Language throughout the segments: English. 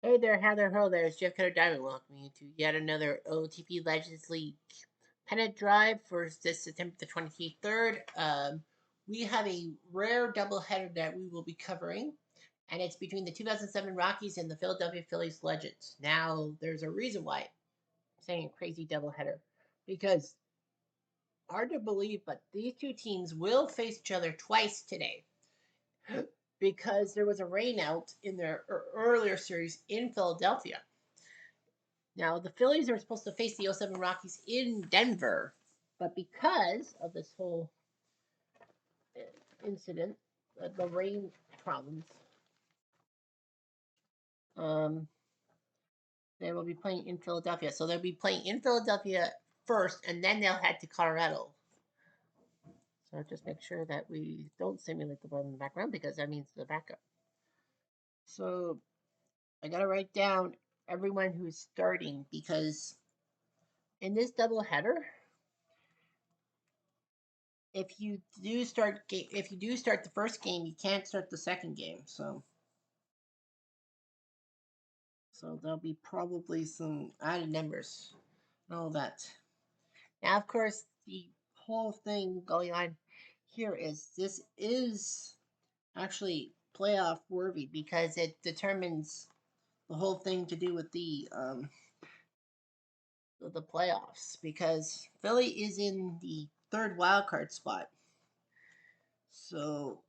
Hey there, Heather Ho there. It's Jeff Cutter Diamond welcoming you to yet another OOTP Legends League Pennant Drive for this September the 23rd. We have a rare doubleheader that we will be covering, and it's between the 2007 Rockies and the Philadelphia Phillies Legends. Now, there's a reason why I'm saying crazy doubleheader, because hard to believe, but these two teams will face each other twice today because there was a rainout in their earlier series in Philadelphia. Now, the Phillies are supposed to face the '07 Rockies in Denver, but because of this whole incident, the rain problems, um, they will be playing in Philadelphia. So they'll be playing in Philadelphia first, and then they'll head to Colorado. So just make sure that we don't simulate the weather in the background because that means the backup. So I got to write down everyone who's starting because in this doubleheader, if you do start the first game, you can't start the second game. So there'll be probably some added numbers and all that. Now, of course, the whole thing going on here is this is actually playoff worthy because it determines the whole thing to do with the playoffs because Philly is in the third wild card spot. So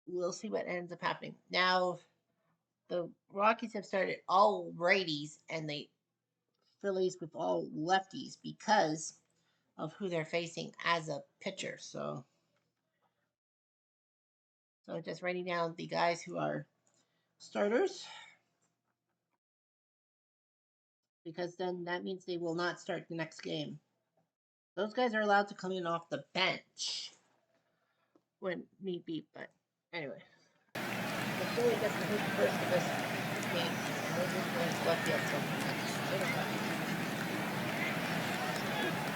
we'll see what ends up happening. Now, the Rockies have started all righties and the Phillies with all lefties because of who they're facing as a pitcher. So just writing down the guys who are starters because then that means they will not start the next game. Those guys are allowed to come in off the bench when need be, but anyway. The Philly gets to hit first of this game. And those are going to left field, so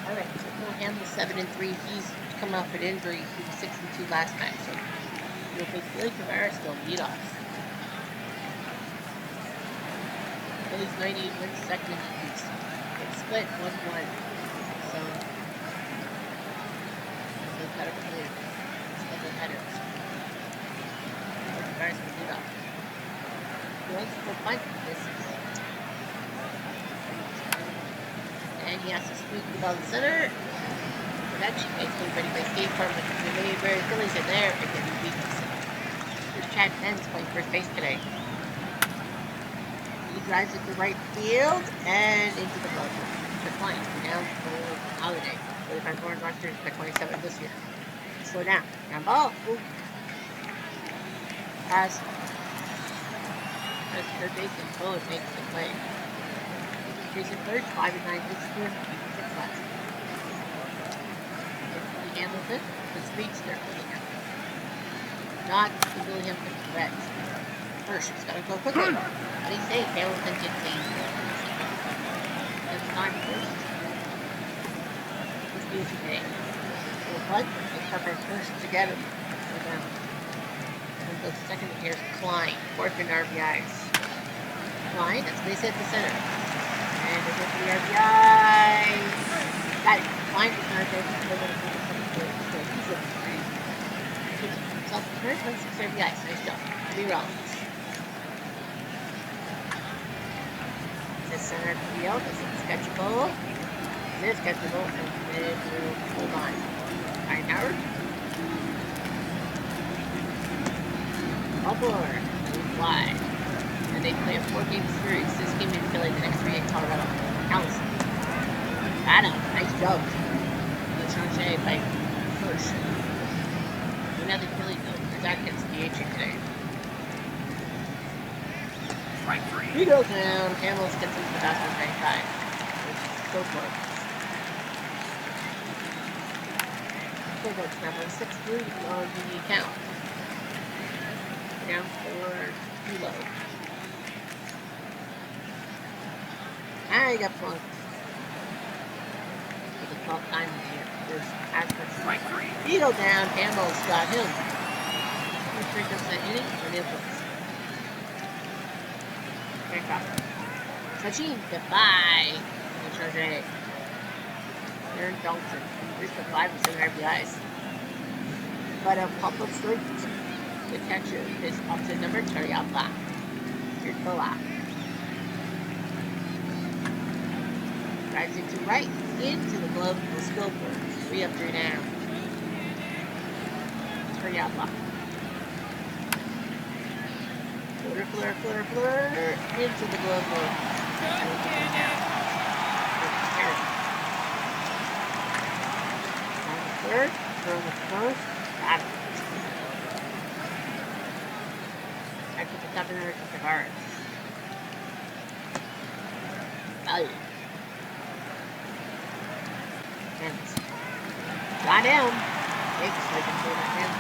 all right, so Phil Hamel 7-3. He's come off an injury. He was 6-2 last time, so you'll face Billy Tavares still lead off. Phillies 98 wins second in the East. It's split 1-1. So they've got to play double headers. Tavares will lead off. He wants to punt this. And he has to squeak the ball to center. Production basically ready by Steve Carmen. The Mayberry Phillies are there and then beat the center. Here's Chad Pennant playing first base today. He drives it to right field and into the glove. Decline down for Holiday. 45 foreign rosters by 27 this year. Slow down. Ground ball. Ooh. Pass. That's third base and Bowen makes the play. Jason third, 5-9 this year, 6 last. Hamilton, the speedster for the count. Not the Billy Hamilton threat. First, he's got to go quickly. But he's safe. Hamilton gets the time first. Let's do it today. So punt, let's cover first together. Go down. And the second here's Klein, fourth in RBIs. Klein, that's base hit the center. And they go for the RBI. Got it. Klein is not there. So he's a self-defense, 6 RBIs. Nice job. 3 Rollins. This center field is sketchable. It is sketchable, and it will hold on. Ryan Howard. All board. Fly. And they play a 4-game series. This game in Philly, the next 3 in Colorado. Allison. Adam. Nice job. Lachance by first. Another Philly though. That gets DH today. Right 3. He goes down. Hamels gets into the basket 95. So close. So close. Number 6-3 on the count. Down for Kilo. I got flunked. For the 12th time this year. There's Ashford. Right 3. He goes down. Hamels got him. 3% inning for the Phillies. Pick up. Sachin, goodbye. Charge. Aaron Johnson. Here's the 5 or 7 RBIs. But a pop up straight. The catcher is option number Chariapa. Here's the lap. Drives it to right. Into the glove of the Spielberg. 3 up, 3 down. Chariapa. Flitter. Into the glove of on the third, throw the first, got it. Back to the top of the guards. Value. Hands. Got him. Takes like a four hands.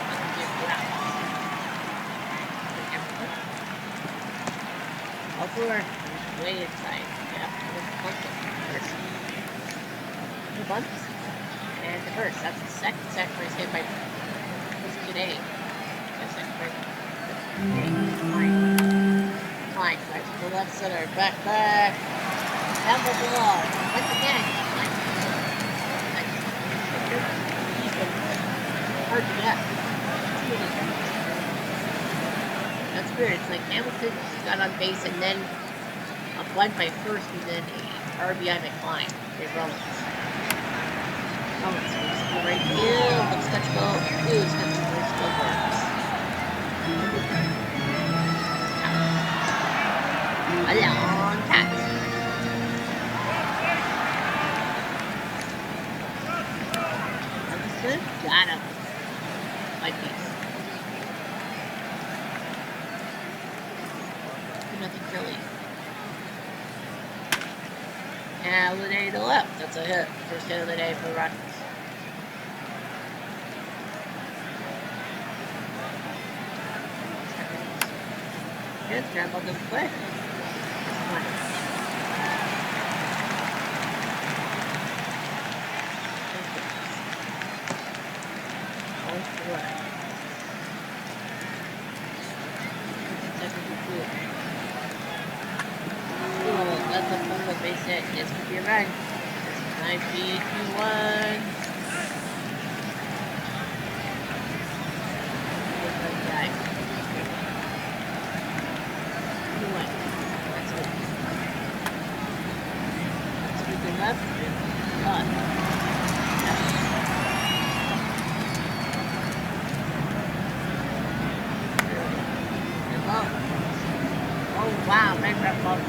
Doesn't get it out. All four. Way inside. Yeah, first. 2 bunts. And the first. That's the second sacrifice hit by today. Fine. Right to the left center. Back. Down the ball. Once again. Hard to get. That's weird. It's like Hamilton got on base and then a bunt by first and then a RBI by Klein. They Rollins. Right here. Let's touch go. Ooh, it's touch go first. A long catch. Understood? Got him. My piece. 2-0 Phillies. Halliday to left. That's a hit. First hit of the day for Rockies. Good. Scramble to the play. That's a full base hit. This could be a run. This might be 2-1. Left. Oh wow, man, that ball was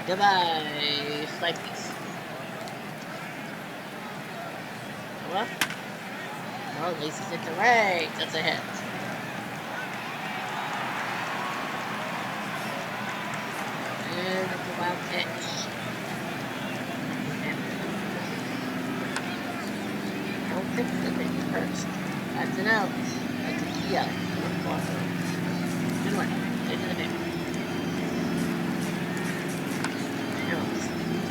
goodbye, Slikies. What? Oh, laces into right. That's a hit. And it's a wild pitch. Don't fix the thing first. That's an out. That's a key out. Good one. Into the middle.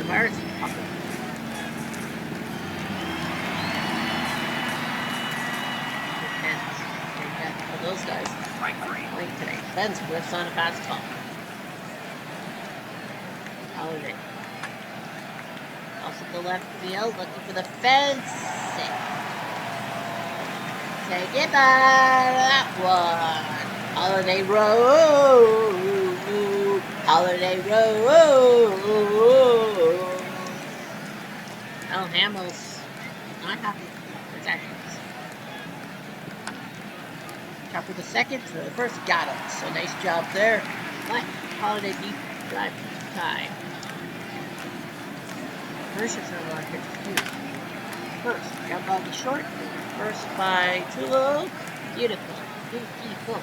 Virus popping. Those guys playing today. Ben's whiffs on a fastball. Holiday. Also the left field, looking for the fence. Say goodbye to that one. Holiday road. Holiday road. Oh, Hamels not happy with actions. Top for the second, for the first, got him. So nice job there. But Holiday deep drive tie. First is on pitch two. First, jump on the short. First by Tulo. Beautiful. Beautiful.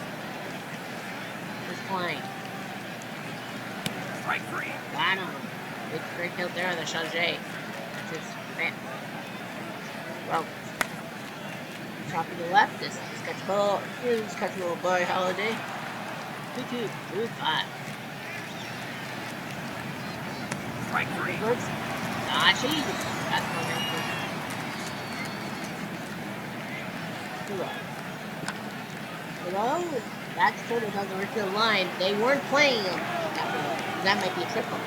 First line. Strike 3. Got him. Big straight hill there on the Changé. Just man. Well, top of the left is catchable. Here's catchable by Holiday. 2-2, 2-5. Strike three. Works. Ah, cheese. That's one there. Hello? That's totally on the original line. They weren't playing him. That might be a triple.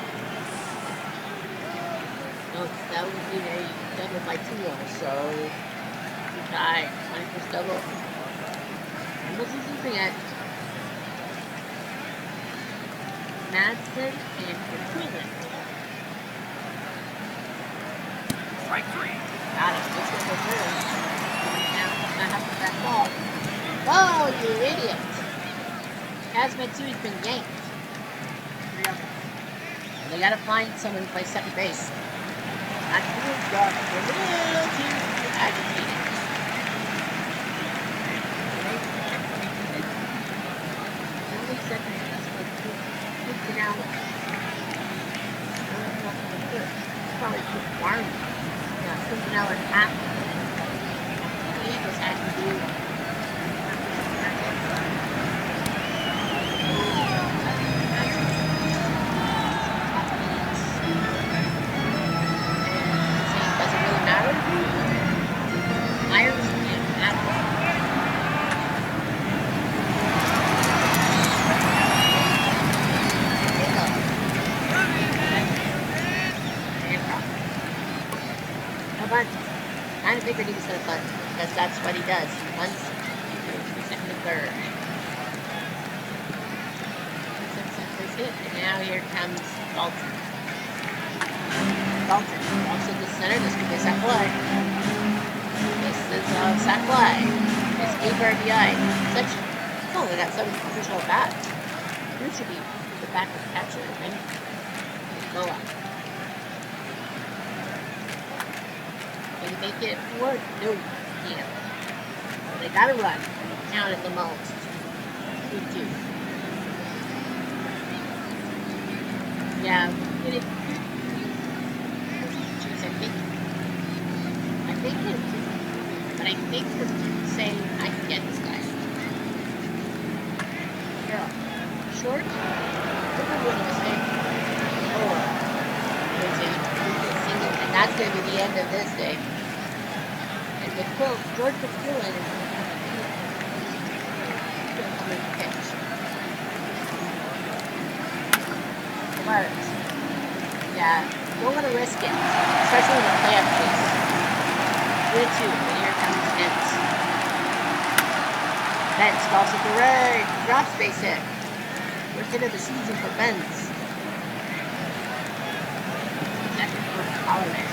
No, that would be a double by 2-0, so two tie, 21st double. And what's he using at? Madsen and Quinlan. Strike three. Got it. Let's go for third. Now, not have to back ball. Oh, you idiot! Kazmatsu's been yanked. And they gotta find someone to play second base. Not too dark, a little too agitated. Only second, that's like 50 an hour. Probably put warm. Yeah, 50 an hour and a half. The Eagles had to do. I figured he was going to bunt, because that's what he does. He bunts, second and third. Hit, and now here comes Dalton. Dalton, also the center, this could be a sack fly. This is a sack fly. This 8 RBI. Such, oh, they got 7 official at bat. You should be the backup catcher, right? Go up. Can you make it work? No, yeah. So they gotta run. Count at the most. 2-2. Yeah, get it. I think it. But I think we're saying I can get this guy. Here, short. What am I saying? Or single, and that's going to be the end of this day. And with George McQuillan is going to pitch. Works. Yeah, don't want to risk it, especially in the playoff case. 3-2, and here comes Pence. Pence falls at the right, drop space hit. First hit of the season for Pence. Second for Holiday.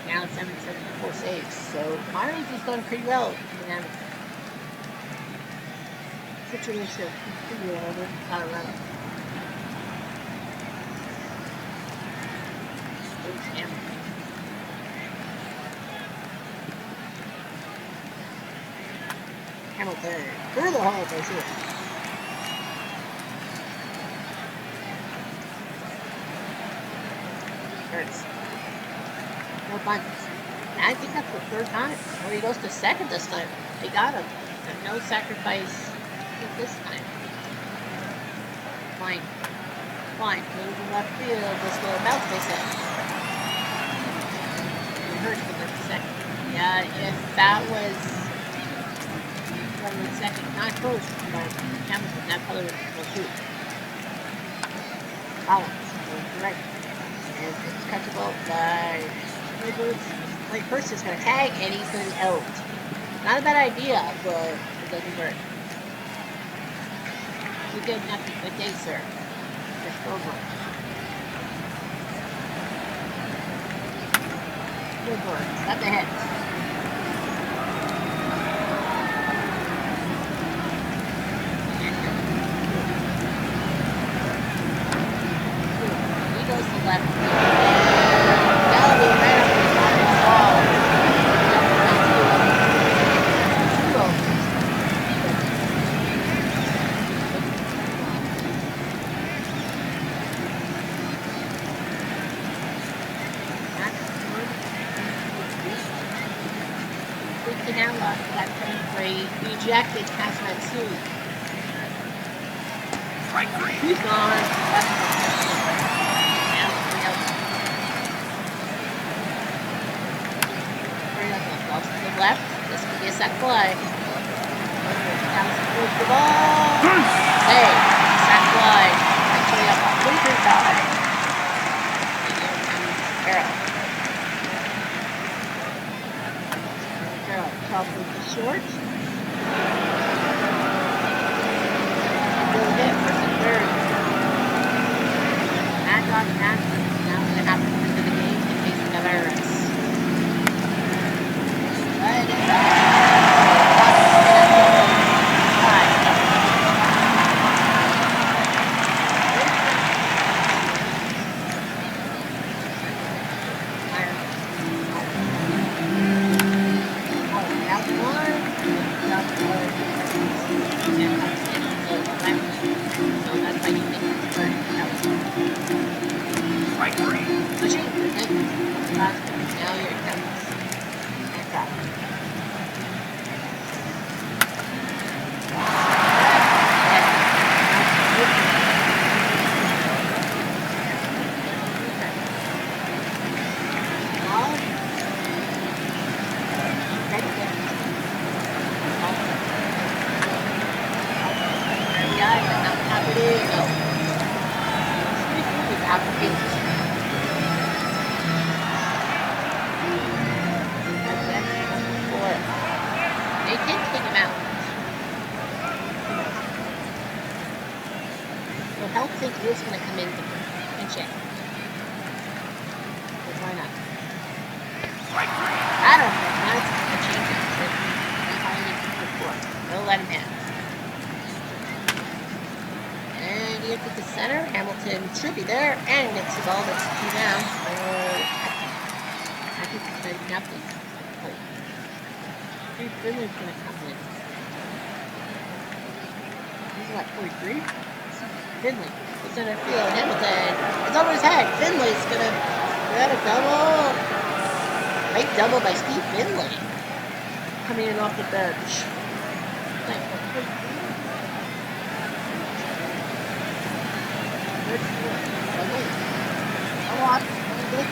Now 774 saves, so Myers is going pretty well. And situation pretty well over Colorado. Hamilton through the hole for sure. Hurts. No bunts. I think that's the third time. Or he goes to second this time. They got him. And no sacrifice this time. Fine. Fine. Move to left field. This little bounce, they said. It hurts for the second. Yeah, if that was from the second, not first, but Hamilton, that probably would have been two. Collins goes right. And it's catchable by Wait, first is going to tag, and he's going to be out. Not a bad idea, but it doesn't work. You did nothing. Good day, sir. Just over. Billboards. That's a hit. He goes to left. That'll be right up the top of the wall. Now lost that free rejected Tasman Suit. Strike three. He's gone. That's to the left. This could be a sac fly. Towards the ball. Hey, sac fly. Actually up on 3-5. Arrow. Top of the short. Good hit for the third. That got that. Now we're going to have to into the game and face the virus. Right in there. Is going to come in and check. Because why not? I don't know. That's a change up. That's all you need before. Don't let him have. And you get to the center. Hamilton should be there and gets the ball. That's 2 down. I think it's nothing. Finley's going to come in. He's like 43. Finley. Center field, Hamilton. It's over his head. Finley's gonna get a double. Late double by Steve Finley. Coming in off the bench. Oh, I'm good.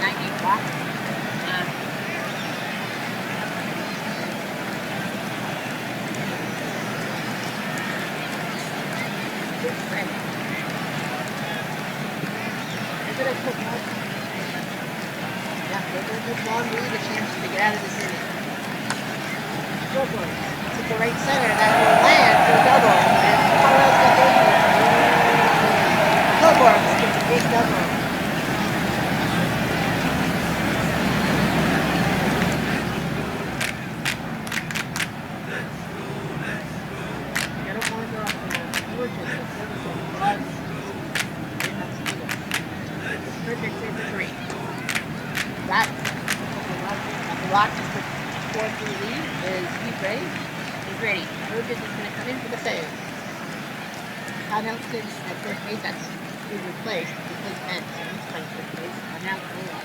98 block. Need a chance to get out of the city. Billboards. It's at the right center. That will land for a double. And Colorado's got Billboards gets a big double. Get a more off the Georgia. Perfect for 3. That Locked for 4 to the lead. He's ready? He's ready. Burgess is going to come in for the save. Todd Hamilton at first base. That's who's replaced. He plays Pennant, so he's playing first base. And now it's going on.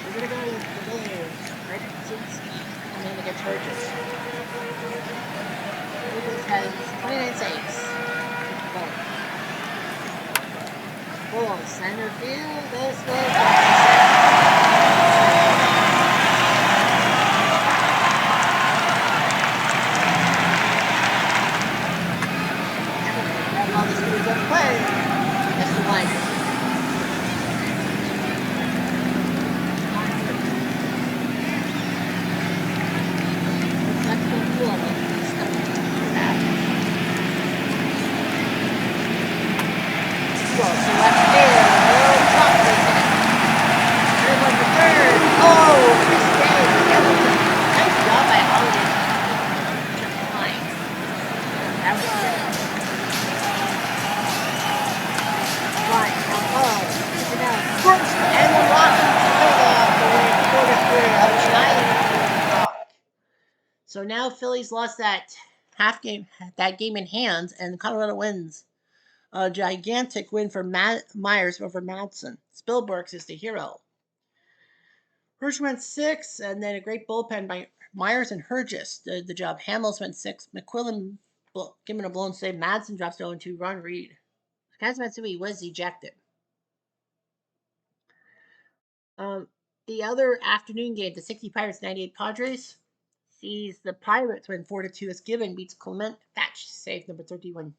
We're going to go with the Phillies. Right since coming in against Burgess. Burgess has 29 saves. Full center field. This was play. That's the line. That's the cool of it. So left field, top So now Phillies lost that game in hand, and Colorado wins. A gigantic win for Myers over Madsen. Spielberg is the hero. Hirsch went 6, and then a great bullpen by Myers and Hergis did the job. Hamels went 6. McQuillan giving a blown save. Madsen drops 0-2. Ron Reed. Kazmatsui was ejected. Um, the other afternoon game, the 60 Pirates 98 Padres, sees the Pirates win 4-2 as Gibbon beats Clement. Thatch save number 31.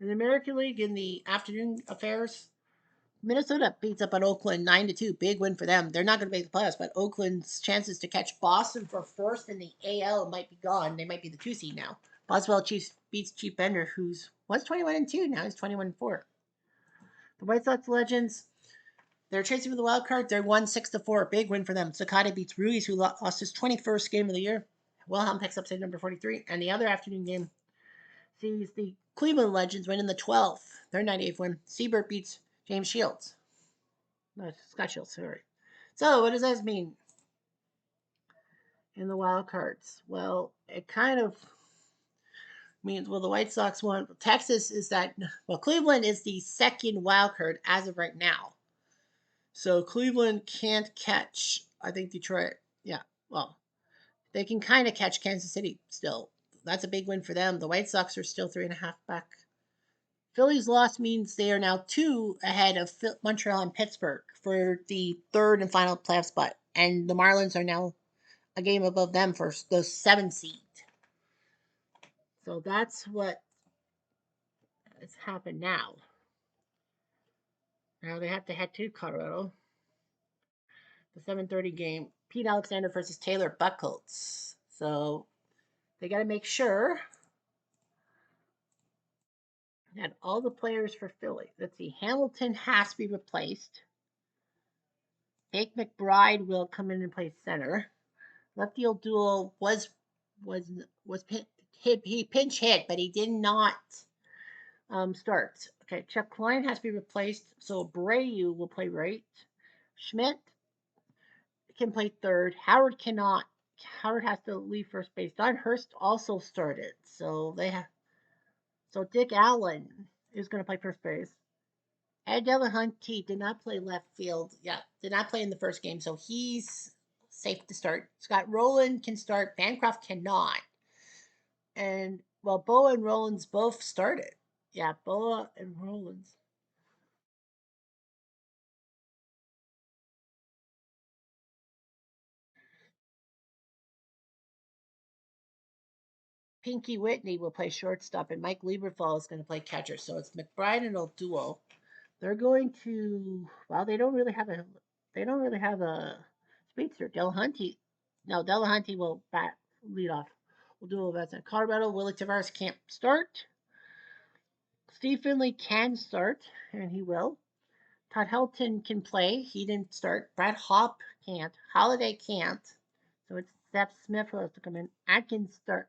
In the American League, in the afternoon affairs, Minnesota beats up on Oakland 9-2. Big win for them. They're not going to make the playoffs, but Oakland's chances to catch Boston for first in the AL might be gone. They might be the 2 seed now. Boswell Chiefs beats Chief Bender, who's was 21-2. Now he's 21-4. The White Sox Legends, they're chasing for the wild card. They're won 6-4. Big win for them. Sakata beats Ruiz, who lost his 21st game of the year. Wilhelm picks up save number 43. And the other afternoon game sees the Cleveland Legends win in the 12th. Their 98th win. Seabird beats James Shields. No, Scott Shields, sorry. So, what does that mean in the wild cards? Well, it kind of means, well, the White Sox won. Texas is that, well, Cleveland is the second wild card as of right now. So, Cleveland can't catch, I think, Detroit. Yeah, well, they can kind of catch Kansas City still. That's a big win for them. The White Sox are still 3.5 back. Phillies' loss means they are now 2 ahead of Montreal and Pittsburgh for the third and final playoff spot. And the Marlins are now a game above them for the 7 seed. So that's what has happened now. Now they have to head to Colorado. The 7:30 game. Pete Alexander versus Taylor Buckholz. So they got to make sure that all the players for Philly. Let's see. Hamilton has to be replaced. Jake McBride will come in and play center. Lefty O'Doul was hit. He pinch hit, but he did not start. Okay, Chuck Klein has to be replaced, so Abreu will play right. Schmidt can play third. Howard cannot. Howard has to leave first base. Don Hurst also started, so they have. So Dick Allen is going to play first base. Ed Delahanty did not play left field. Yeah, did not play in the first game, so he's safe to start. Scott Rowland can start. Bancroft cannot. And well, Boa and Rollins both started. Yeah, Boa and Rollins. Pinky Whitney will play shortstop, and Mike Lieberthal is going to play catcher. So it's McBride and O'Doul. They're going to. Well, they don't really have a. They don't really have a speedster. Delahanty. No, Delahanty will bat lead off. O'Doul bats in Colorado. Willie Tavares can't start. Steve Finley can start, and he will. Todd Helton can play. He didn't start. Brad Hopp can't. Holiday can't. So it's Zep Smith who has to come in. Atkins started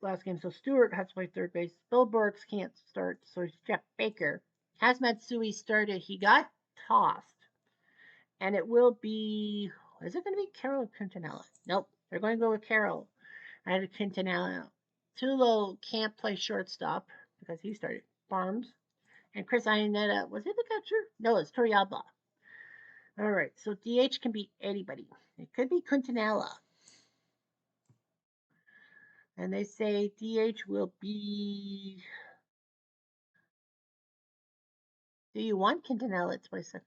last game, so Stewart has to play third base. Bill Burks can't start, so it's Jeff Baker. Hazmatsui started. He got tossed. And it will be. Is it going to be Carroll or Quintanilla? Nope. They're going to go with Carroll. I had Quintanilla. Tulo can't play shortstop because he started. Farms. And Chris Iannetta, was he the catcher? No, it's Torrealba. All right, so DH can be anybody. It could be Quintanilla. And they say DH will be. Do you want Quintanilla to play second?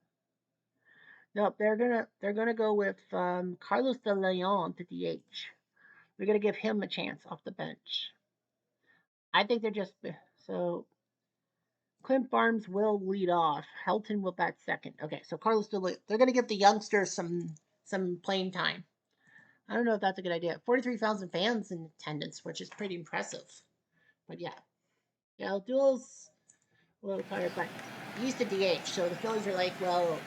Nope, they're gonna go with Carlos De Leon to DH. We're gonna give him a chance off the bench. I think they're just so. Clint Barnes will lead off. Helton will bat second. Okay, so Carlos De Leon. They're gonna give the youngsters some playing time. I don't know if that's a good idea. 43,000 fans in attendance, which is pretty impressive. But yeah. Yeah, Duel's a little tired, but he's the DH, so the Phillies are like, well,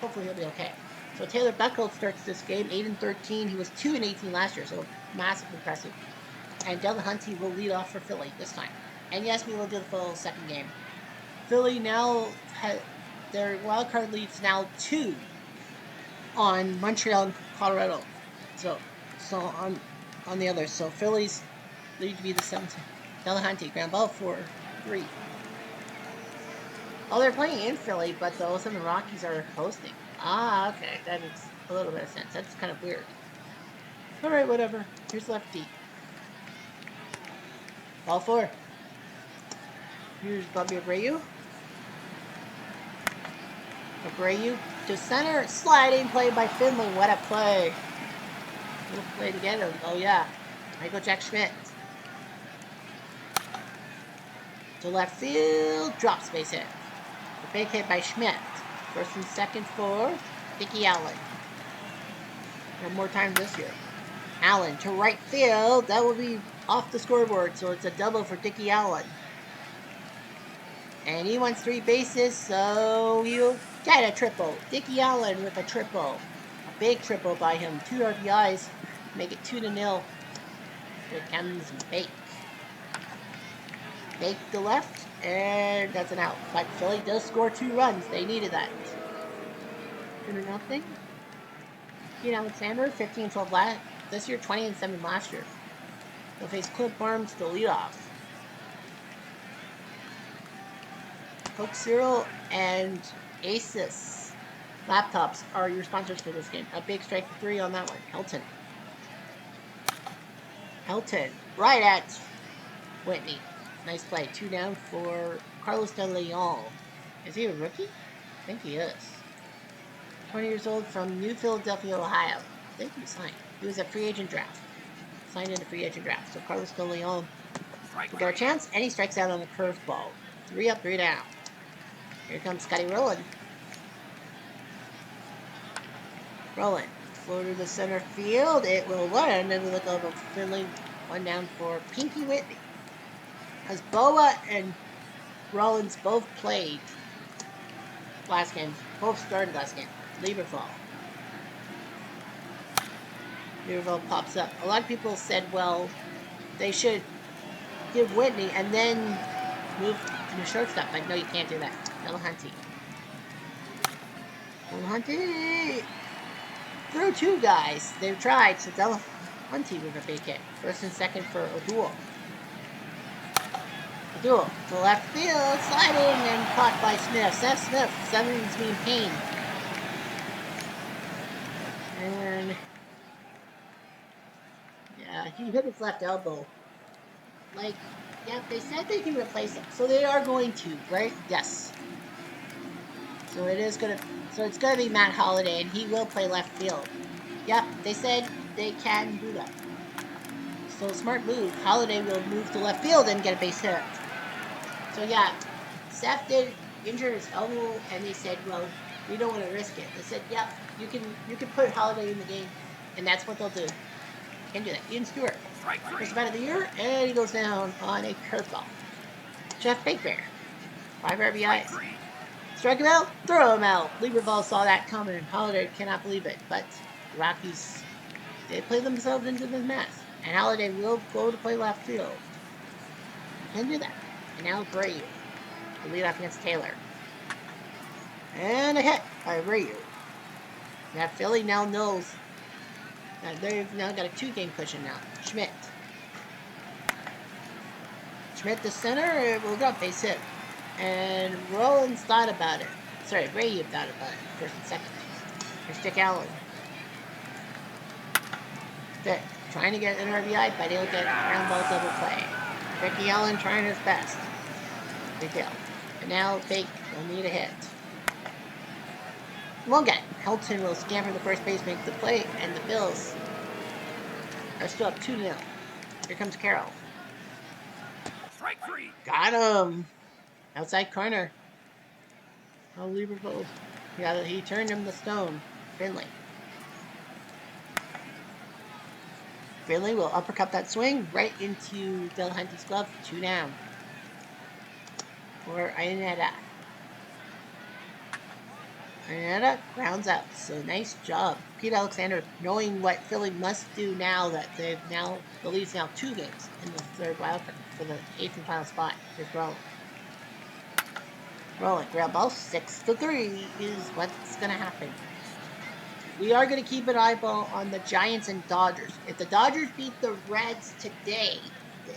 hopefully he'll be okay. So Taylor Buckholz starts this game, 8-13. He was 2-18 last year, so massive impressive. And Delahanty will lead off for Philly this time. And yes, we will do the full second game. Philly now their wild card leads now 2 on Montreal and Colorado. So So on the other, so Phillies lead to be the 7th. Delahunty, ground ball 4-3. Oh, they're playing in Philly, but all of a sudden the Rockies are hosting. Ah, okay. That makes a little bit of sense. That's kind of weird. Alright, whatever. Here's lefty. Ball 4. Here's Bobby Abreu. Abreu to center. Sliding play by Finley. What a play. Little play to get him. Oh, yeah. Michael Jack Schmidt. To left field. Drop space hit. The big hit by Schmidt. First and second for Dickie Allen. One more time this year. Allen to right field. That will be off the scoreboard, so it's a double for Dickie Allen. And he wants 3 bases, so he'll get a triple. Dickie Allen with a triple. A big triple by him. 2 RBIs. Make it 2-0. Here comes Bake. Bake to left, and that's an out. But Philly does score 2 runs. They needed that. 2-0. Pete Alexander, 15-12 this year, 20-7 last year. They'll face Clint Barnes to lead off. Coke Zero and Asus laptops are your sponsors for this game. A big strike 3 on that one. Helton, right at Whitney. Nice play. 2 down for Carlos De Leon. Is he a rookie? I think he is. 20 years old from New Philadelphia, Ohio. I think he signed. He was a free agent draft. Signed in a free agent draft. So Carlos De Leon will get a chance, and he strikes out on the curveball. 3 up, 3 down. Here comes Scotty Rowland. Rowland, floater to center field. It will run into the glove of Finley. 1 down for Pinky Whitney. As Boa and Rollins both played last game, both started last game. Lieberthal pops up. A lot of people said, well, they should give Whitney and then move to the shortstop. Like, no, you can't do that. Delahunty threw 2 guys. They've tried, so Delahunty with a big hit. First and second for O'Doul. O'Doul to left field, sliding and caught by Smith. Seth Smith, 7's being pain. And yeah, he hit his left elbow. Like, yeah, they said they can replace him, so they are going to, right? Yes. So it's gonna be Matt Holliday, and he will play left field. Yep, they said they can do that. So smart move. Holliday will move to left field and get a base hit. So yeah, Seth did injure his elbow, and they said, well, we don't want to risk it. They said, yep, you can put Holliday in the game, and that's what they'll do. Can do that. Ian Stewart, first bat of the year, and he goes down on a curveball. Jeff Baker, 5 RBIs. Strike him out, throw him out. Lieberthal saw that coming. Holliday cannot believe it, but the Rockies, they play themselves into this mess. And Holliday will go to play left field. Can do that. And now Abreu, the lead off against Taylor. And a hit by Abreu. That Philly now knows that they've now got a 2-game cushion now. Schmidt to center, will drop base hit. And Rollins thought about it. Sorry, Abreu thought about it. First and second. Here's Dick Allen. Dick trying to get an RBI, but he'll get ground ball double play. Dickie Allen trying his best. Big deal. And now Bake will need a hit. Won't get it. Helton will scamper the first base, make the play, and the Bills are still up 2-0. Here comes Carroll. Strike 3. Got him. Outside corner. Oh, Lieberthal. Yeah, he turned him to stone. Finley will uppercut that swing right into Delahunty's glove. 2 down. For Iannetta. Iannetta grounds out. So nice job. Pete Alexander knowing what Philly must do now that the lead's now 2 games in the 3rd wild card for the 8th and final spot. Here's Roland. Ground ball 6-3 is what's going to happen. we are going to keep an eyeball on the Giants and Dodgers. If the Dodgers beat the Reds today,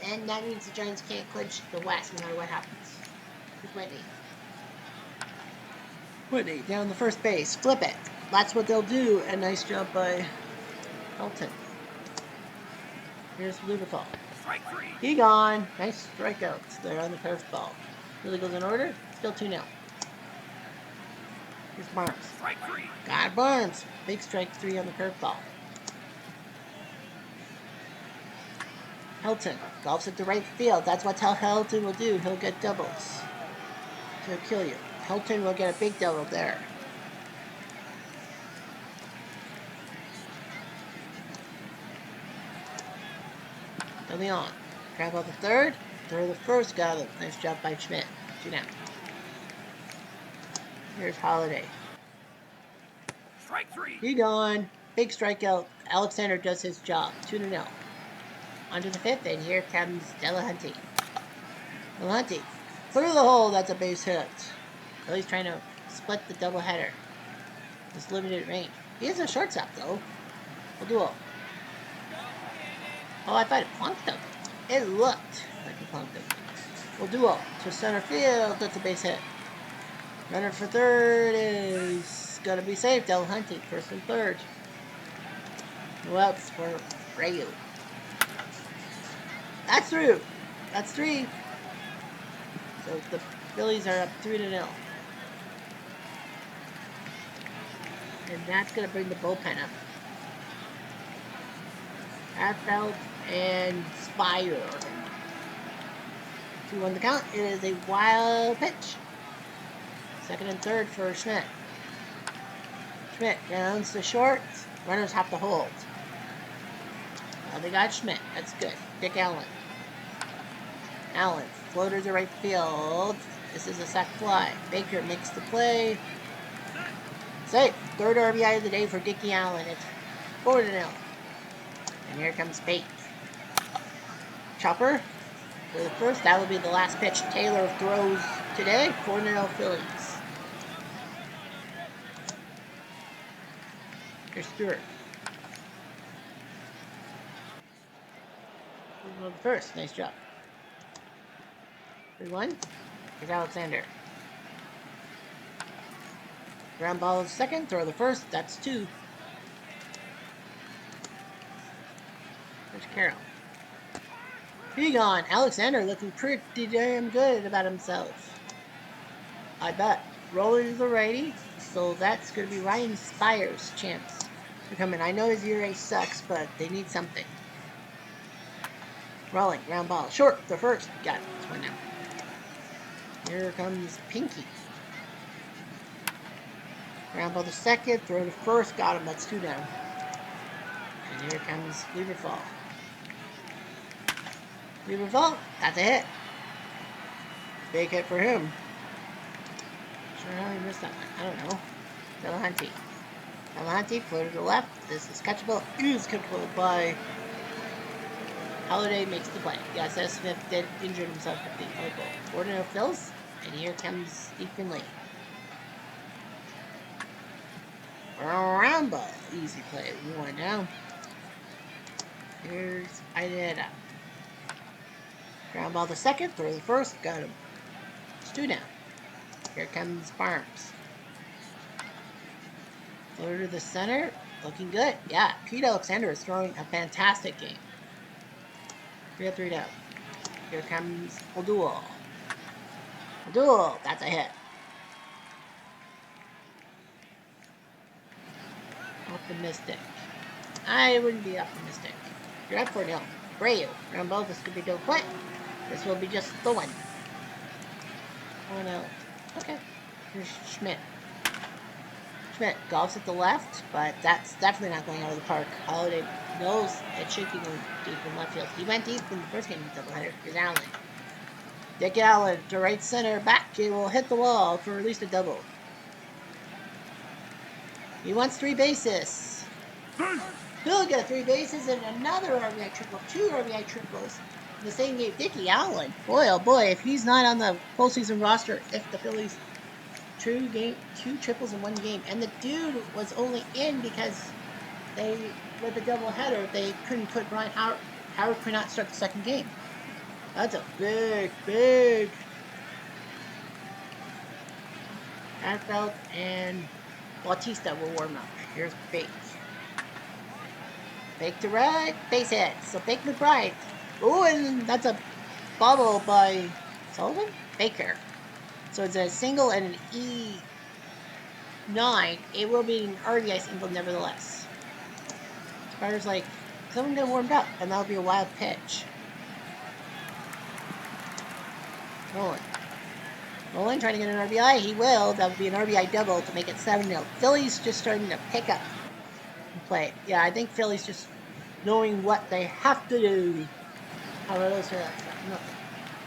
and that means the Giants can't clinch the West no matter what happens. Here's Whitney. Whitney down the first base. Flip it. That's what they'll do. And nice job by Helton. Here's Luberthal. Strike 3. He gone. Nice strikeouts there on the curveball. Really goes in order. Still 2-0. Here's Barnes. Strike 3. Got Barnes. Big strike 3 on the curveball. Helton golfs it to right field. That's what Helton will do. He'll get doubles. He'll kill you. Helton will get a big double there. De Leon. Grab out the third. Throw the first. Got him. Nice job by Schmidt. 2 down. Here's Holiday. Strike 3. He gone. Big strikeout. Alexander does his job. 2-0. On to the fifth, and here comes Delahunty. Delahunty. Through the hole. That's a base hit. Philly's trying to split the doubleheader. It's limited range. He is a shortstop, though. We'll duel. Oh, I thought it plunked him. It looked like he plunked him. We'll duel to center field. That's a base hit. Runner for third is going to be safe. Delahunty, first and third. No outs for Rayu. That's through. That's 3. So the Phillies are up 3-0. And that's going to bring the bullpen up. Hatfield and Spire. 2 on the count. It is a wild pitch. Second and third for Schmidt. Schmidt rounds the short. Runners have to hold. Well, they got Schmidt. That's good. Dick Allen. Allen. Floater to right field. This is a sac fly. Baker makes the play. Safe. Third RBI of the day for Dickie Allen. It's 4-0. And here comes Pate. Chopper for the first. That will be the last pitch Taylor throws today. 4-0 Phillies. Here's Stewart. First, nice job. 3-1. Here's Alexander. Ground ball is second. Throw the first. That's 2. There's Carroll. He gone. Alexander looking pretty damn good about himself. I bet. Roller to the righty. So that's going to be Ryan Spire's chance to come in. I know his ERA sucks, but they need something. Rolling, ground ball. Short, the first. Got it. It's 1 now. Here comes Pinky. Ground ball the second. Throw to first. Got him. That's 2 down. And here comes Lieberthal. Lieberthal. That's a hit. Big hit for him. Sure how he missed that one. I don't know. Delahunty. Delahunty floated to the left. This is catchable. It is catchable by Holiday. Makes the play. Yes, S. Smith did injure himself at the elbow. 4-0 Phils. And here comes Steve Finley. Round ball. Easy play. 1 down. Here's Idea. Ground ball the second. Throw the first. Got him. It's 2 down. Here comes Farms. Floater to the center. Looking good. Yeah, Pete Alexander is throwing a fantastic game. 3 down. Here comes O'Duel. O'Duel. That's a hit. Optimistic. I wouldn't be optimistic. You're up 4-0. Braille. Round ball. This could be no quit. This will be just the 1. 1-0. Okay. Here's Schmidt. Schmidt golfs at the left, but that's definitely not going out of the park. Holiday knows it should be going deep in left field. He went deep in the first game of the doubleheader. Here's Allen. Dick Allen to right center. Back. He will hit the wall for at least a double. He wants 3 bases. He'll get 3 bases and another RBI triple. 2 RBI triples in the same game. Dickie Allen. Boy, oh boy, if he's not on the postseason roster, if the Phillies two triples in one game, and the dude was only in because they, with the doubleheader, they couldn't put Brian Howard. Howard could not start the second game. That's a big. Arfeld and Bautista will warm up. Here's Bake. Bake to right, base hit. So Bake McBride. Oh, and that's a bobble by Sullivan? Baker. So it's a single and an E9. It will be an RBI single nevertheless. Spider's like, someone get warmed up, and that'll be a wild pitch. Nolan trying to get an RBI. He will. That would be an RBI double to make it 7-0. Phillies just starting to pick up and play. Yeah, I think Phillies just knowing what they have to do. How are those for that stuff? No.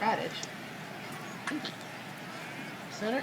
Radish. Center.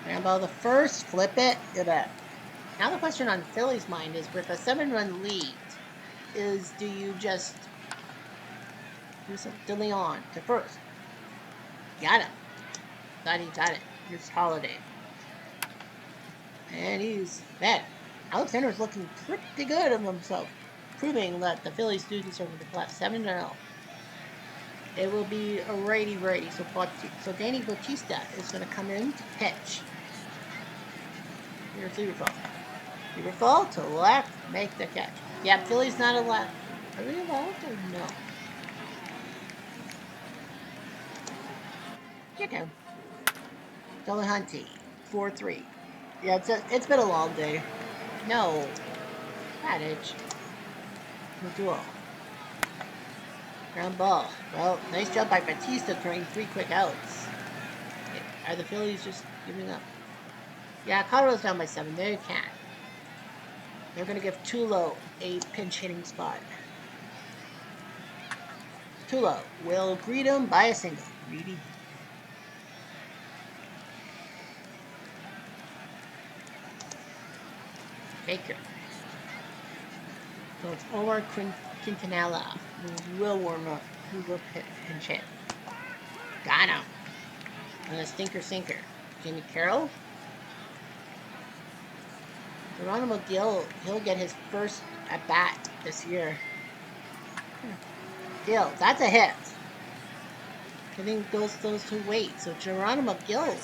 Rambo the first, flip it, get it. Now the question on Philly's mind is, with a 7-run lead, is do you just do some De Leon to first? Got it. Thought he got it. Here's Holiday. And he's bad. Alexander's looking pretty good of himself, proving that the Phillies do deserve to collapse 7-0. It will be a righty, so Danny Bautista is going to come in to pitch. Here's Lieberfeld. Lieberfeld to left, make the catch. Yeah, Philly's not allowed. Are they allowed or no? You can. Delahanty, 4-3. Yeah, it's been a long day. No. Adage. Duel. Ground ball. Well, nice job by Bautista throwing 3 quick outs. Are the Phillies just giving up? Yeah, Colorado's down by 7. They can't. They're going to give Tulo a pinch hitting spot. Tulo will greet him by a single. Greedy. Baker. So it's Omar Quintanilla who will warm up, who will pinch hit. Got him. And a stinker sinker. Jamie Carroll. Geronimo Gill, he'll get his first at bat this year. Gill, that's a hit. I think those two wait. So Geronimo Gill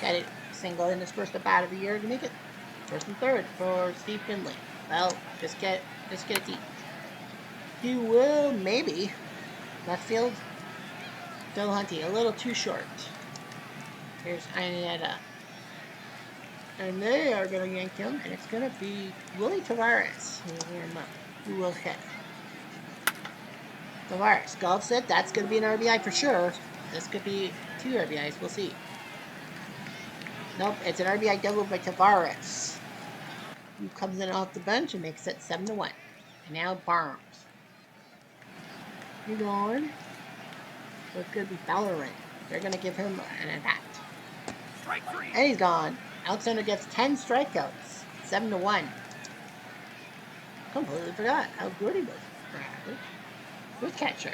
got it single in his first at bat of the year to make it first and third for Steve Finley. Well, just get it deep. He will maybe left field. Delahanty a little too short. Here's Aineta. And they are going to yank him, and it's going to be Willie Tavares who will hit. Tavares, golfs it. That's going to be an RBI for sure. This could be 2 RBIs. We'll see. Nope, it's an RBI double by Tavares, who comes in off the bench and makes it 7-1. And now Barnes. He's going. So it's going to be Bellerin. They're going to give him an at-bat. And he's gone. Alexander gets 10 strikeouts. 7-1. Completely forgot how good he was for average. Good catcher.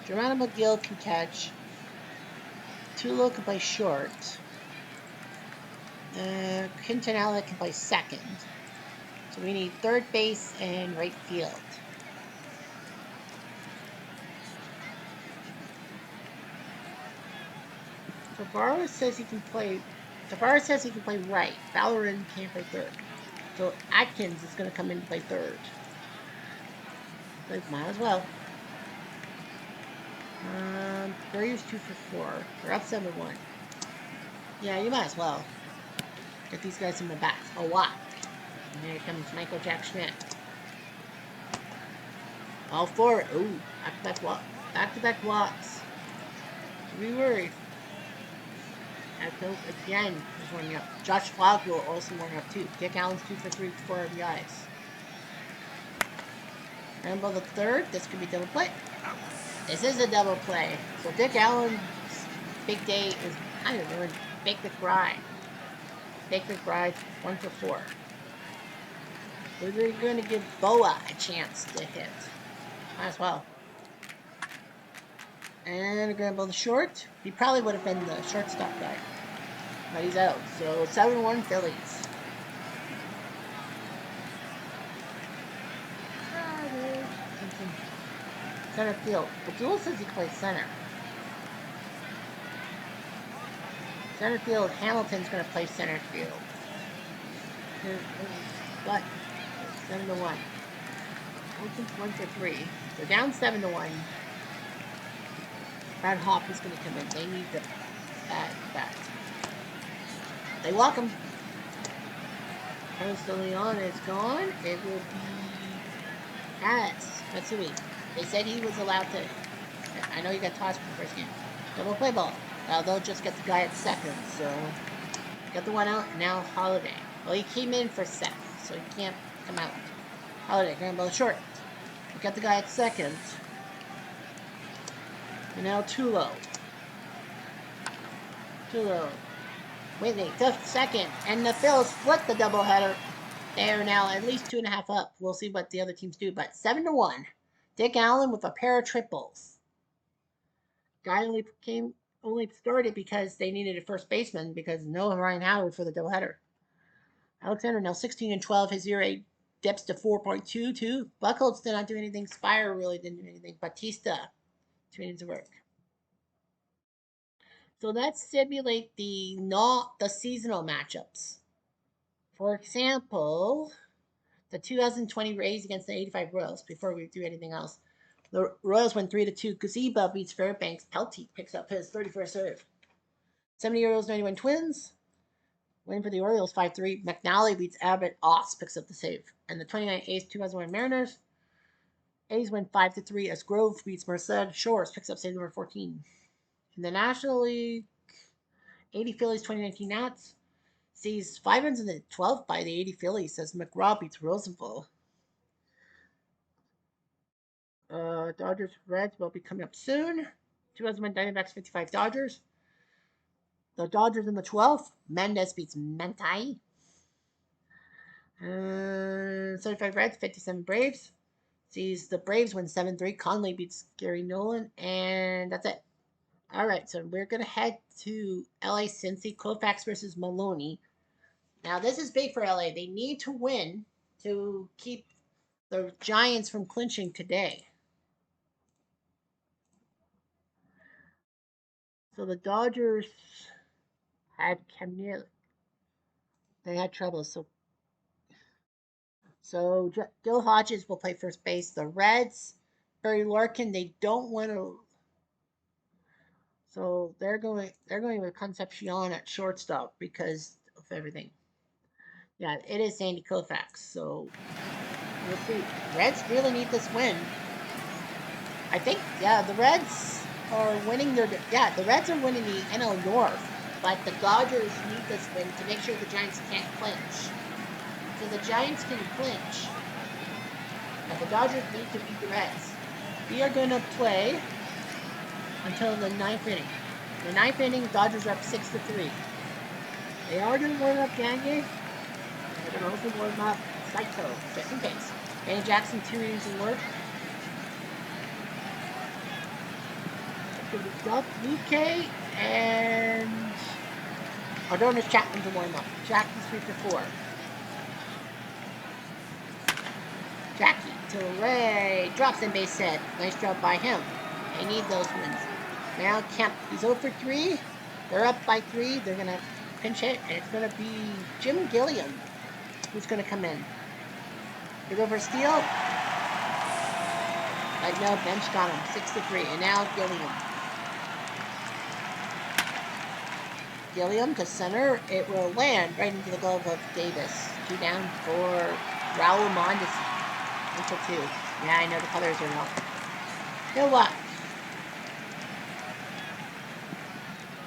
Geronimo Gill can catch. Tulo can play short. Quintanilla can play second. So we need third base and right field. Tavares says he can play right. Bellerin can't play third. So Atkins is going to come in to play third. But might as well. Braves 2 for 4. They're up 7-1. Yeah, you might as well. Get these guys in the back a lot. And here comes Michael Jack Schmidt. All four. Ooh, back-to-back walks. Be worried. Echo again is warming up. Josh Fogg will also warm up too. Dick Allen's 2 for 3 for 4 RBIs. Rambo the third. This could be double play. This is a double play. So Dick Allen's big day is kind of ruined. Bake McBride. Bake McBride 1 for 4. We're going to give Boa a chance to hit. Might as well. And Gramble the short. He probably would have been the shortstop guy. But he's out. So 7-1 Phillies. Center field. Abdul says he plays center. Center field, Hamilton's going to play center field. But 7-1. Hamilton's 1 for 3. So down 7-1. Brad Hoff is going to come in. They need the bat. They walk him. Carlos De Leon is gone. It will be Matsui. They said he was allowed to. I know he got tossed for the first game. Double play ball. Now they'll just get the guy at second. So get the one out. Now Holiday. Well, he came in for second, so he can't come out. Holiday, ground ball short. We got the guy at second. And now Tulo. Whitney to second. And the Phils split the doubleheader. They are now at least 2.5 up. We'll see what the other teams do. But 7-1. Dick Allen with a pair of triples. Guy only started because they needed a first baseman because no Ryan Howard for the doubleheader. Alexander now 16-12. His ERA dips to 4.22. Buchholz did not do anything. Spire really didn't do anything. Batista 2 innings of work. So let's simulate the seasonal matchups. For example, the 2020 Rays against the 85 Royals before we do anything else. The Royals win 3-2. Gazeba beats Fairbanks. Pelty picks up his 31st serve. 70-year-olds 91 Twins win for the Orioles 5-3. McNally beats Abbott. Oss picks up the save. And the 29 A's 2001 Mariners. A's win 5-3 as Grove beats Merced. Shores picks up save number 14. In the National League, 80 Phillies 2019 Nats sees 512 by the 80 Phillies as McGraw beats Rosenthal. Dodgers Reds will be coming up soon. 2001 Diamondbacks 55 Dodgers. The Dodgers in the 12th. Mendez beats Mentai. 75 Reds 57 Braves. Sees the Braves win 7-3. Conley beats Gary Nolan. And that's it. All right, so we're going to head to LA Cincy. Koufax versus Maloney. Now, this is big for LA. They need to win to keep the Giants from clinching today. So the Dodgers had Camille. They had trouble. So Gil Hodges will play first base. The Reds, Barry Larkin, they don't want to. So they're going with Concepcion at shortstop because of everything. Yeah, it is Sandy Koufax. So we'll see. Reds really need this win. I think, the Reds are winning the Reds are winning the NL North, but the Dodgers need this win to make sure the Giants can't clinch. So the Giants can clinch, but the Dodgers need to beat the Reds. We are going to play until the 9th inning. The 9th inning, Dodgers are up 6-3. They are going to warm up Gagne. They're going to also warm up Saito, just in case. Danny Jackson, 2 innings of work. Duff, Luque, and Adonis Chapman to warm up. Chapman's 3-4. Jackie to Ray. Drops in base hit. Nice job by him. They need those wins. Now Kemp, he's 0-3. They're up by 3. They're going to pinch hit, and it's going to be Jim Gilliam who's going to come in. They go for a steal. But no, bench got him. 6-3. And now Gilliam. Gilliam to center. It will land right into the glove of Davis. 2 down for Raul Mondesi. 1-2. Yeah, I know the colors are wrong. Good luck.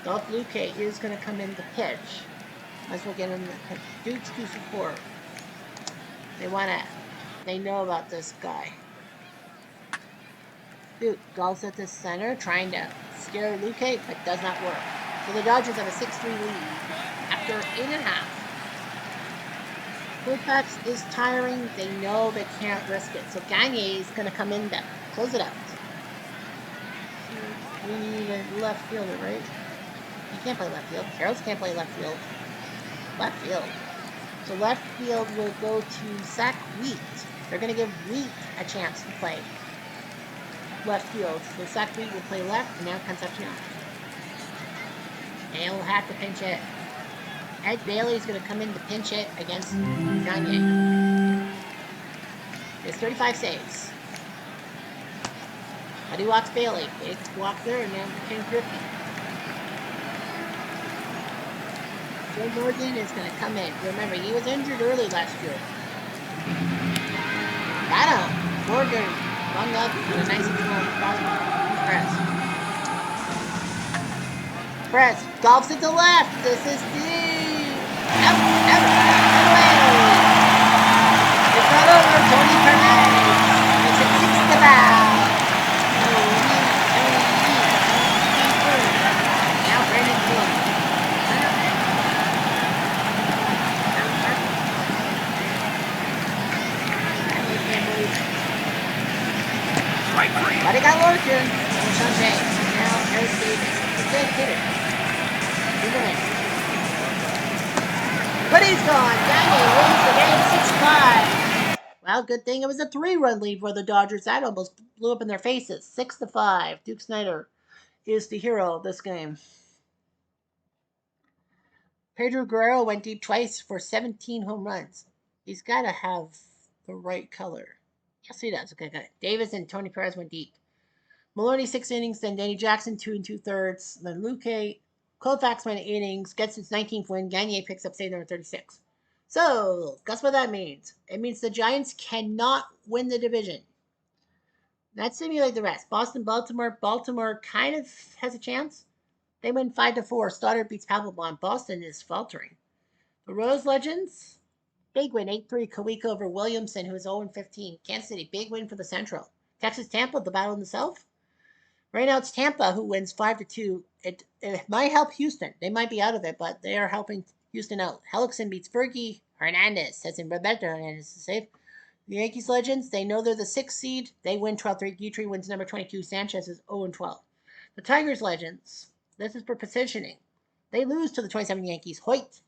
Dolph Luque is going to come in the pitch. Might as well get him the pitch. Duke's 2-4. They know about this guy. Duke golfs at the center, trying to scare Luque, but does not work. So the Dodgers have a 6-3 lead after 8.5. Koufax is tiring. They know they can't risk it. So Gagne is going to come in to close it out. We need a left fielder, right? He can't play left field. Carroll's can't play left field. Left field. So left field will go to Zach Wheat. They're going to give Wheat a chance to play left field. So Zach Wheat will play left, and now Concepcion. And he'll have to pinch hit. Ed Bailey's going to come in to pinch hit against Gagne. There's 35 saves. But he walks Bailey. Big walk there, and now King Griffey. Joe Morgan is going to come in. Remember, he was injured early last year. Got him. Morgan rung up with a nice press. Press. Golfs it to left. This is deep. Out. Away. It's not over. Tony Pennant makes it 6-5. Now Brandon Boone. Strike 3. But he got Lorcan. Sean James. Now Eric Davis. It's a good hitter. He's a win. But he's gone. Gagne wins the game 6-5. Well, good thing it was a 3-run lead for the Dodgers. That almost blew up in their faces. 6-5. Duke Snider is the hero of this game. Pedro Guerrero went deep twice for 17 home runs. He's got to have the right color. Yes, he does. Okay, good. Davis and Tony Perez went deep. Maloney 6 innings, then Danny Jackson 2 2/3, then Luque. Koufax went 8 innings, gets his 19th win. Gagne picks up save number 36. So, guess what that means? It means the Giants cannot win the division. Let's simulate the rest. Boston, Baltimore. Baltimore kind of has a chance. They win 5-4. Stoddard beats Papelbon. Boston is faltering. The Rose Legends, big win 8-3. Kawika over Williamson, who is 0-15. Kansas City, big win for the Central. Texas, Tampa, the battle in the South. Right now it's Tampa who wins 5-2. It might help Houston. They might be out of it, but they are helping Houston out. Hellickson beats Fergie. Hernandez has in Roberto Hernandez to save. The Yankees Legends, they know they're the 6th seed. They win 12-3. Guthrie wins number 22. Sanchez is 0-12. The Tigers Legends, this is for positioning. They lose to the 27 Yankees. Hoyt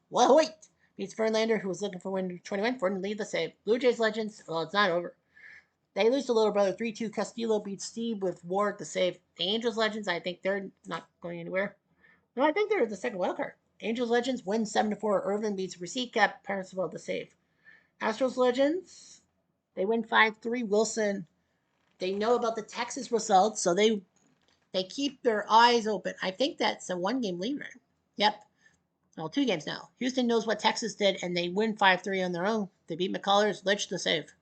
beats Verlander, who was looking for win 21. Ford lead the save. Blue Jays Legends, well, it's not over. They lose to little brother 3-2. Castillo beats Steve with Ward to save. The Angels Legends, I think they're not going anywhere. No, I think they're the second wild card. Angels Legends win 7-4. Irvin beats Rosica. Percival to save. Astros Legends, they win 5-3. Wilson, they know about the Texas results, so they keep their eyes open. I think that's a 1-game lead right. Yep. Well, 2 games now. Houston knows what Texas did, and they win 5-3 on their own. They beat McCullers. Lich to save.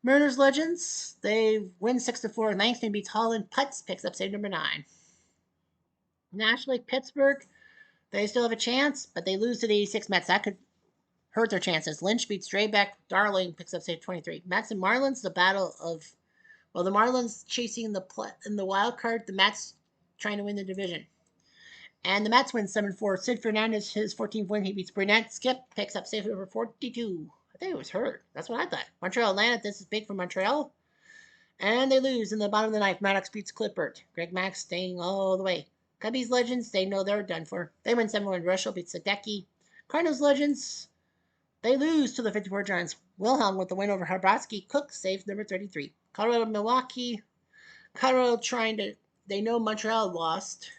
Mariners Legends, they win 6-4. Langston beats Holland. Putz picks up save number 9. National League Pittsburgh, they still have a chance, but they lose to the 86 Mets. That could hurt their chances. Lynch beats Draybeck. Darling picks up save 23. Mets and Marlins, the battle of, well, the Marlins chasing in the wild card. The Mets trying to win the division. And the Mets win 7-4. Sid Fernandez, his 14th win, he beats Burnett. Skip picks up save number 42. I think it was hurt. That's what I thought. Montreal Atlanta, this is big for Montreal. And they lose in the bottom of the ninth. Maddox beats Clippert. Greg Max staying all the way. Cubbies Legends, they know they're done for. They win 7-1. Russell beats Sadecki. Cardinals Legends, they lose to the 54 Giants. Wilhelm with the win over Harbatsky. Cook saves number 33. Colorado Milwaukee. Colorado they know Montreal lost.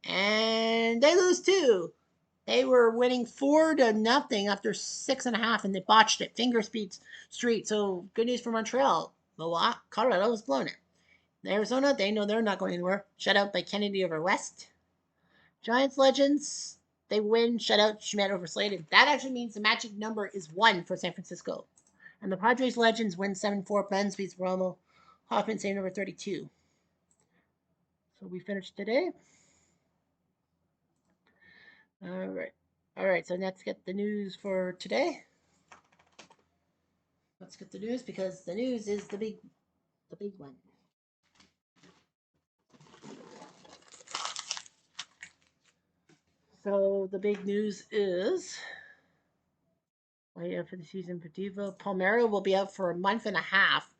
And they lose too. They were winning 4-0 after 6.5, and they botched it. Finger speeds street. So good news for Montreal. Milwaukee, Colorado was blown it. Arizona, they know they're not going anywhere. Shut out by Kennedy over West. Giants Legends, They win, shutout, Schmidt overslated. That actually means the magic number is 1 for San Francisco. And the Padres Legends win 7-4. Benz beats Romo. Hoffman save number 32. So we finished today. All right. All right, so let's get the news for today. Let's get the news because the news is the big one. So the big news is out for the season for Devo. Palmeiro will be out for a month and a half.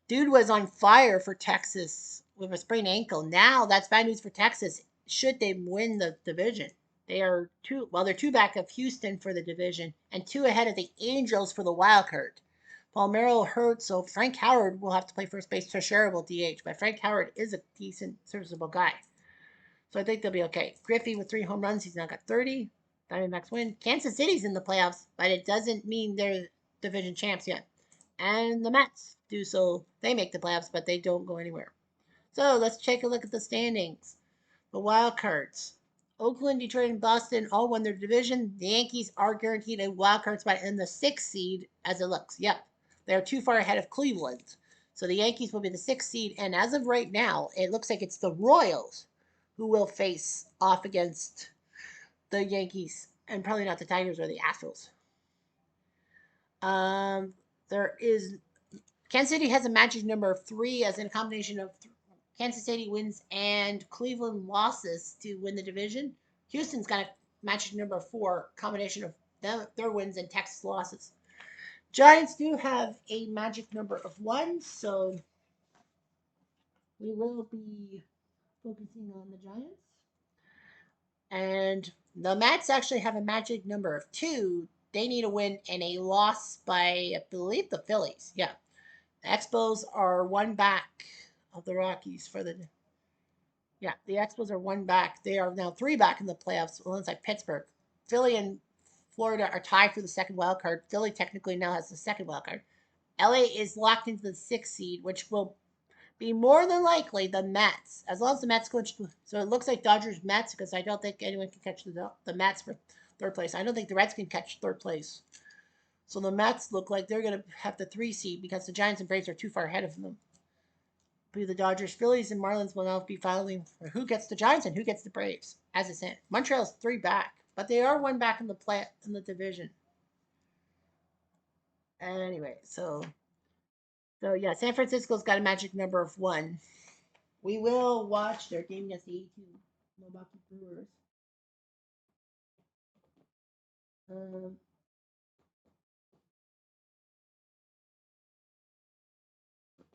Dude was on fire for Texas with a sprained ankle. Now that's bad news for Texas. Should they win the division? They're two back of Houston for the division and 2 ahead of the Angels for the wild card. Palmeiro hurt, so Frank Howard will have to play first base. Teixeira will DH, but Frank Howard is a decent, serviceable guy. So I think they'll be okay. Griffey with 3 home runs. He's now got 30. Diamondbacks win. Kansas City's in the playoffs, but it doesn't mean they're division champs yet. And the Mets do, so they make the playoffs, but they don't go anywhere. So let's take a look at the standings. The wild cards. Oakland, Detroit, and Boston all won their division. The Yankees are guaranteed a wild card spot in the 6th seed as it looks. Yep. They're too far ahead of Cleveland. So the Yankees will be the 6th seed. And as of right now, it looks like it's the Royals who will face off against the Yankees and probably not the Tigers or the Astros. There is Kansas City has a magic number of 3 as in a combination of Kansas City wins and Cleveland losses to win the division. Houston's got a magic number of 4 combination of their wins and Texas losses. Giants do have a magic number of 1, so we will be focusing on the Giants. And the Mets actually have a magic number of 2. They need a win and a loss by, I believe, the Phillies. Yeah. The Expos are 1 back of the Rockies for the. Yeah, the Expos are 1 back. They are now 3 back in the playoffs alongside Pittsburgh. Philly and Florida are tied for the second wild card. Philly technically now has the second wild card. LA is locked into the 6th seed, which will be more than likely the Mets. As long as the Mets clinch. So it looks like Dodgers Mets because I don't think anyone can catch the Mets for 3rd place. I don't think the Reds can catch 3rd place. So the Mets look like they're going to have the 3 seed because the Giants and Braves are too far ahead of them. Be the Dodgers, Phillies, and Marlins will now be filing for who gets the Giants and who gets the Braves. As it's in Montreal's 3 back, but they are 1 back in the division. Anyway, so yeah, San Francisco's got a magic number of 1. We will watch their game against the 18 Milwaukee Brewers.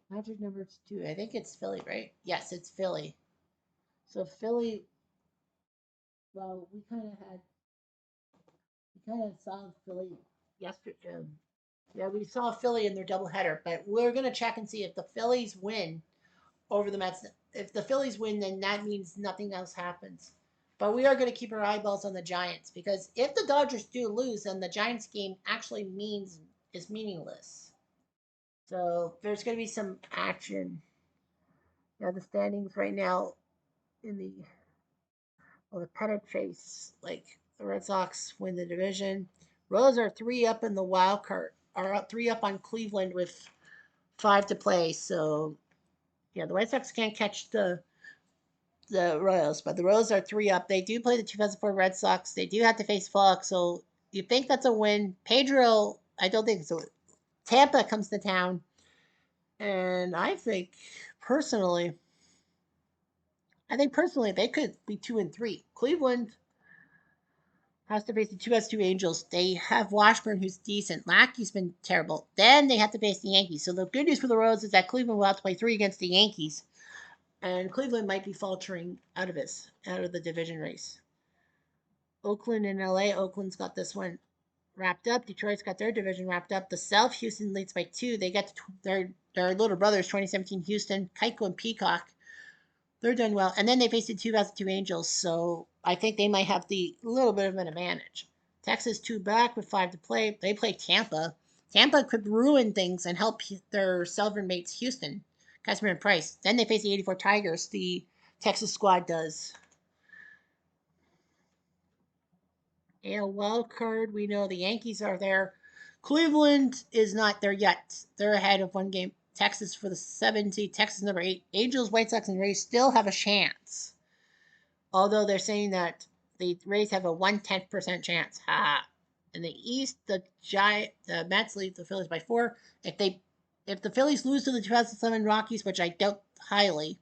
Magic number 2. I think it's Philly, right? Yes, it's Philly. So Philly. Well, we kind of saw Philly yesterday. Yeah, we saw Philly in their doubleheader, but we're gonna check and see if the Phillies win over the Mets. If the Phillies win, then that means nothing else happens. But we are going to keep our eyeballs on the Giants because if the Dodgers do lose, then the Giants game actually is meaningless. So there's going to be some action. Now the standings right now in the pennant chase, like the Red Sox win the division. Royals are 3 up in the wild card. Are up 3 up on Cleveland with 5 to play. So yeah, the White Sox can't catch the Royals, but the Royals are 3 up. They do play the 2004 Red Sox. They do have to face Fox, so you think that's a win. Pedro, I don't think so. Tampa comes to town, and I think personally they could be 2-3. Cleveland has to face the 2S2 Angels. They have Washburn, who's decent. Lackey's been terrible. Then they have to face the Yankees. So the good news for the Royals is that Cleveland will have to play 3 against the Yankees. And Cleveland might be faltering out of the division race. Oakland and LA. Oakland's got this one wrapped up. Detroit's got their division wrapped up. The South, Houston leads by 2. They got their little brothers, 2017 Houston, Keiko and Peacock. They're doing well. And then they faced the 2002 Angels, so I think they might have the little bit of an advantage. Texas 2 back with 5 to play. They play Tampa. Tampa could ruin things and help their Southern mates Houston, Casimir and Price. Then they face the 84 Tigers. The Texas squad does. AL wild card, we know the Yankees are there. Cleveland is not there yet. They're ahead of one game. Texas for the 7 seed. Texas number 8. Angels, White Sox, and Rays still have a chance. Although they're saying that the Rays have a 1/10% chance. Ha! In the East, the Mets lead the Phillies by 4. If the Phillies lose to the 2007 Rockies, which I doubt highly,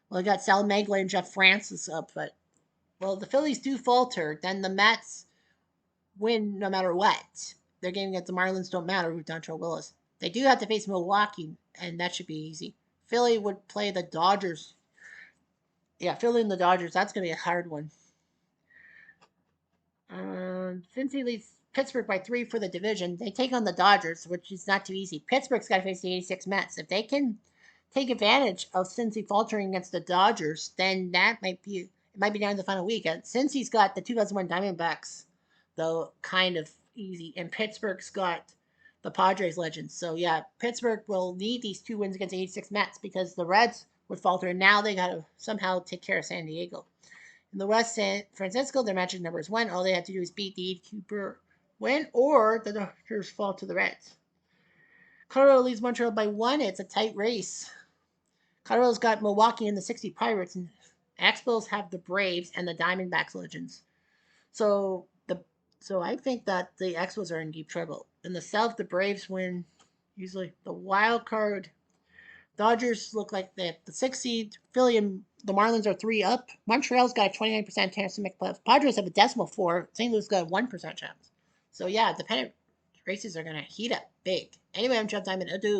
well, they got Sal Magler and Jeff Francis up, but well, the Phillies do falter, then the Mets win no matter what. Their game against the Marlins don't matter with Dontrell Willis. They do have to face Milwaukee, and that should be easy. Philly would play the Dodgers. Yeah, Philly and the Dodgers. That's going to be a hard one. Cincy leads Pittsburgh by 3 for the division. They take on the Dodgers, which is not too easy. Pittsburgh's got to face the 86 Mets. If they can take advantage of Cincy faltering against the Dodgers, then it might be down to the final week. And Cincy's got the 2001 Diamondbacks, though, kind of easy, and Pittsburgh's got the Padres legends. So yeah, Pittsburgh will need these 2 wins against the 86 Mets because the Reds would falter, and now they got to somehow take care of San Diego. In the West, San Francisco, their matchup number is 1. All they have to do is beat the Cooper win, or the Dodgers fall to the Reds. Colorado leads Montreal by 1. It's a tight race. Colorado's got Milwaukee and the 60 Pirates, and Expos have the Braves and the Diamondbacks legends. So I think that the Expos are in deep trouble. In the South, the Braves win usually. The wild card Dodgers look like they the 6 seed. Philly and the Marlins are 3 up. Montreal's got a 29% chance to make playoffs. Padres have a decimal 4. St. Louis got a 1% chance. So yeah, the pennant races are gonna heat up big. Anyway, I'm Jeff Diamond. Adieu.